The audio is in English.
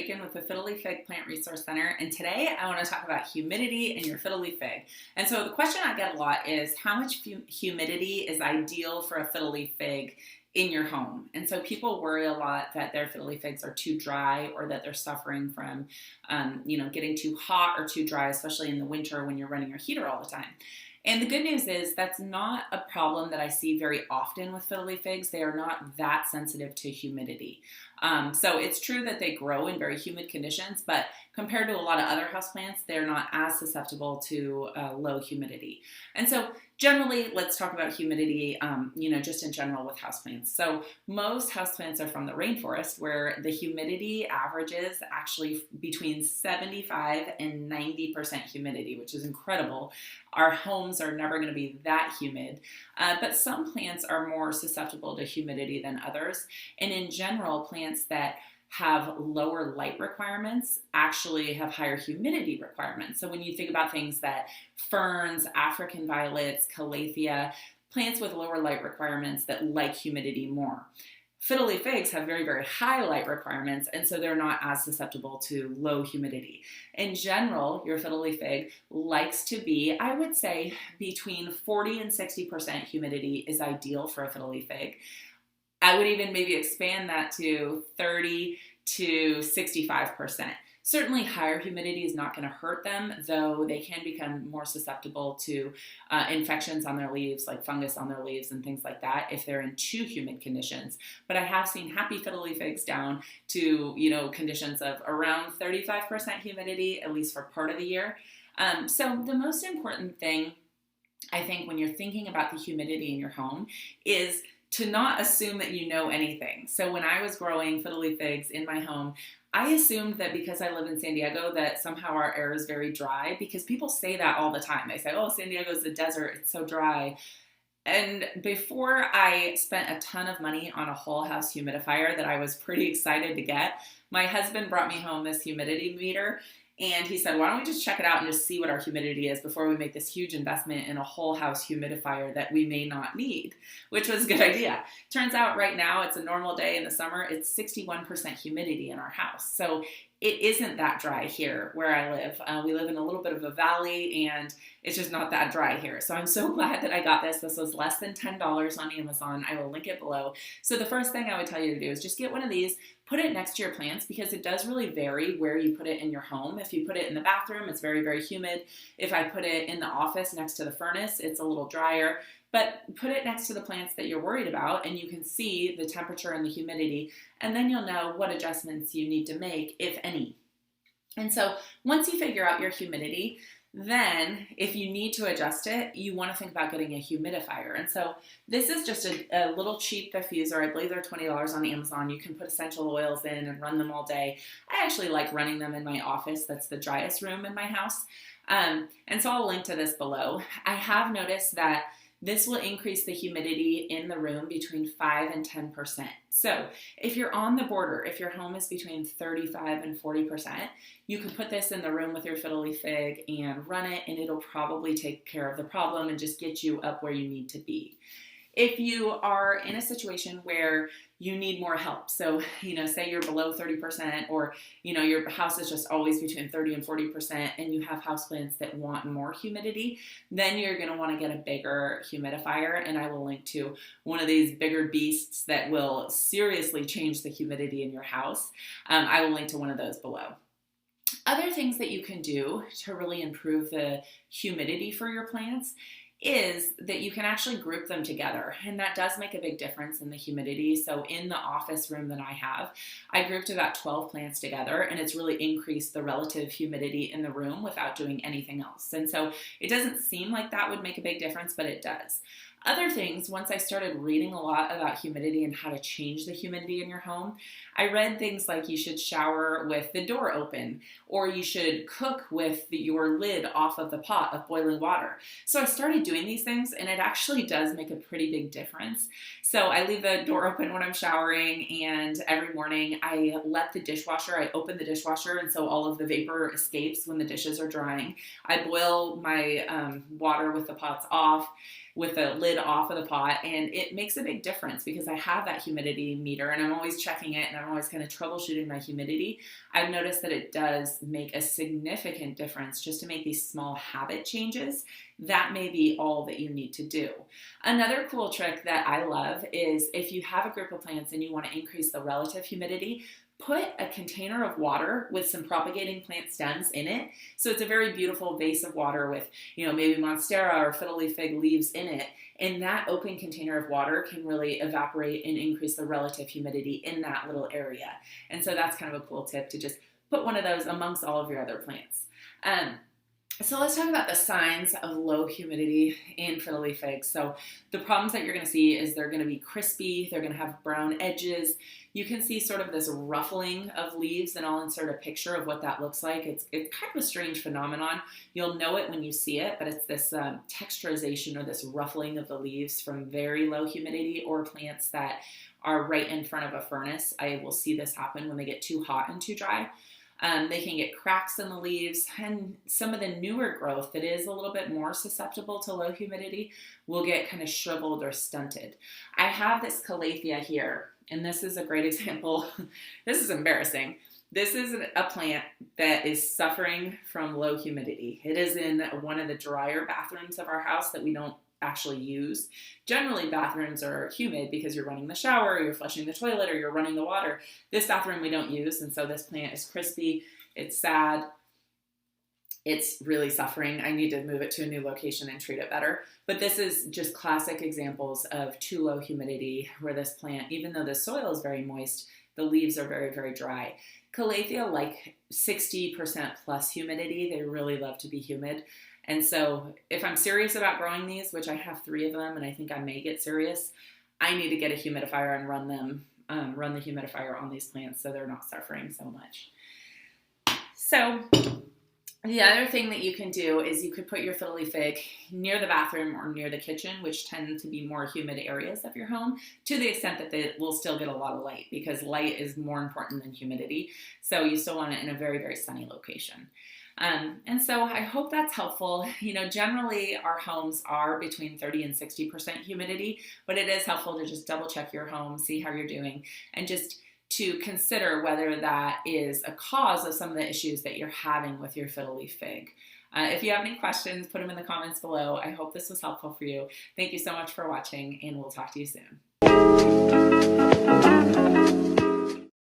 Akin with the Fiddle Fig Plant Resource Center, and today I want to talk about humidity in your fiddle fig. And so the question I get a lot is how much humidity is ideal for a fiddle fig in your home? And so people worry a lot that their fiddle figs are too dry or that they're suffering from, getting too hot or too dry, especially in the winter when you're running your heater all the time. And the good news is that's not a problem that I see very often with fiddle figs. They are not that sensitive to humidity. So it's true that they grow in very humid conditions, but compared to a lot of other houseplants, they're not as susceptible to low humidity. And so generally, let's talk about humidity, just in general with houseplants. So most houseplants are from the rainforest where the humidity averages actually between 75 and 90% humidity, which is incredible. Our homes are never going to be that humid, but some plants are more susceptible to humidity than others. And in general, plants that have lower light requirements actually have higher humidity requirements. So when you think about things that ferns, African violets, calathea, plants with lower light requirements that like humidity more. Fiddle figs have very, very high light requirements, and so they're not as susceptible to low humidity. In general, your fiddle fig likes to be, I would say, between 40 and 60% humidity is ideal for a fiddle fig. I would even maybe expand that to 30 to 65%. Certainly higher humidity is not going to hurt them, though they can become more susceptible to infections on their leaves, like fungus on their leaves and things like that, if they're in too humid conditions. But I have seen happy fiddle figs down to, conditions of around 35% humidity, at least for part of the year. So the most important thing, I think, when you're thinking about the humidity in your home is to not assume that you know anything. So when I was growing fiddle figs in my home, I assumed that because I live in San Diego that somehow our air is very dry, because people say that all the time. They say, oh, San Diego's a desert, it's so dry. And before I spent a ton of money on a whole house humidifier that I was pretty excited to get, my husband brought me home this humidity meter. And he said, why don't we just check it out and just see what our humidity is before we make this huge investment in a whole house humidifier that we may not need, which was a good idea. Turns out right now, it's a normal day in the summer, it's 61% humidity in our house. So it isn't that dry here where I live. We live in a little bit of a valley and it's just not that dry here. So I'm so glad that I got this. This was less than $10 on Amazon. I will link it below. So the first thing I would tell you to do is just get one of these, put it next to your plants, because it does really vary where you put it in your home. If you put it in the bathroom, it's very, very humid. If I put it in the office next to the furnace, it's a little drier. But put it next to the plants that you're worried about and you can see the temperature and the humidity, and then you'll know what adjustments you need to make, if any. And so once you figure out your humidity, then if you need to adjust it, you want to think about getting a humidifier. And so this is just a little cheap diffuser. I believe they're $20 on Amazon. You can put essential oils in and run them all day. I actually like running them in my office. That's the driest room in my house. And so I'll link to this below. I have noticed that this will increase the humidity in the room between 5 and 10%. So if you're on the border, if your home is between 35 and 40%, you can put this in the room with your fiddle fig and run it, and it'll probably take care of the problem and just get you up where you need to be. If you are in a situation where you need more help, so, say you're below 30% or, your house is just always between 30 and 40% and you have houseplants that want more humidity, then you're going to want to get a bigger humidifier, and I will link to one of these bigger beasts that will seriously change the humidity in your house. I will link to one of those below. Other things that you can do to really improve the humidity for your plants is that you can actually group them together, and that does make a big difference in the humidity. So in the office room that I have, I grouped about 12 plants together, and it's really increased the relative humidity in the room without doing anything else. And so it doesn't seem like that would make a big difference, but it does. Other things, once I started reading a lot about humidity and how to change the humidity in your home, I read things like you should shower with the door open, or you should cook with your lid off of the pot of boiling water. So I started doing these things, and it actually does make a pretty big difference. So I leave the door open when I'm showering, and every morning I open the dishwasher, and so all of the vapor escapes when the dishes are drying. I boil my water with the pots off. with the lid off of the pot, and it makes a big difference because I have that humidity meter and I'm always checking it and I'm always kind of troubleshooting my humidity. I've noticed that it does make a significant difference just to make these small habit changes. That may be all that you need to do. Another cool trick that I love is if you have a group of plants and you want to increase the relative humidity, put a container of water with some propagating plant stems in it. So it's a very beautiful vase of water with, maybe Monstera or Fiddle leaf fig leaves in it. And that open container of water can really evaporate and increase the relative humidity in that little area. And so that's kind of a cool tip to just put one of those amongst all of your other plants. So let's talk about the signs of low humidity in fiddle leaf figs. So the problems that you're going to see is they're going to be crispy, they're going to have brown edges. You can see sort of this ruffling of leaves, and I'll insert a picture of what that looks like. It's kind of a strange phenomenon. You'll know it when you see it, but it's this texturization or this ruffling of the leaves from very low humidity or plants that are right in front of a furnace. I will see this happen when they get too hot and too dry. They can get cracks in the leaves, and some of the newer growth that is a little bit more susceptible to low humidity will get kind of shriveled or stunted. I have this Calathea here, and this is a great example. This is embarrassing. This is a plant that is suffering from low humidity. It is in one of the drier bathrooms of our house that we don't actually use. Generally, bathrooms are humid because you're running the shower, or you're flushing the toilet, or you're running the water. This bathroom we don't use, and so this plant is crispy, it's sad, it's really suffering. I need to move it to a new location and treat it better. But this is just classic examples of too low humidity where this plant, even though the soil is very moist, the leaves are very, very dry. Calathea like 60% plus humidity. They really love to be humid. And so if I'm serious about growing these, which I have 3 of them, and I think I may get serious, I need to get a humidifier and run the humidifier on these plants so they're not suffering so much. So the other thing that you can do is you could put your fiddle leaf fig near the bathroom or near the kitchen, which tend to be more humid areas of your home, to the extent that they will still get a lot of light, because light is more important than humidity. So you still want it in a very, very sunny location. And so I hope that's helpful. Generally our homes are between 30 and 60% humidity, but it is helpful to just double check your home, see how you're doing, and just to consider whether that is a cause of some of the issues that you're having with your fiddle leaf fig. If you have any questions, put them in the comments below. I hope this was helpful for you. Thank you so much for watching, and we'll talk to you soon.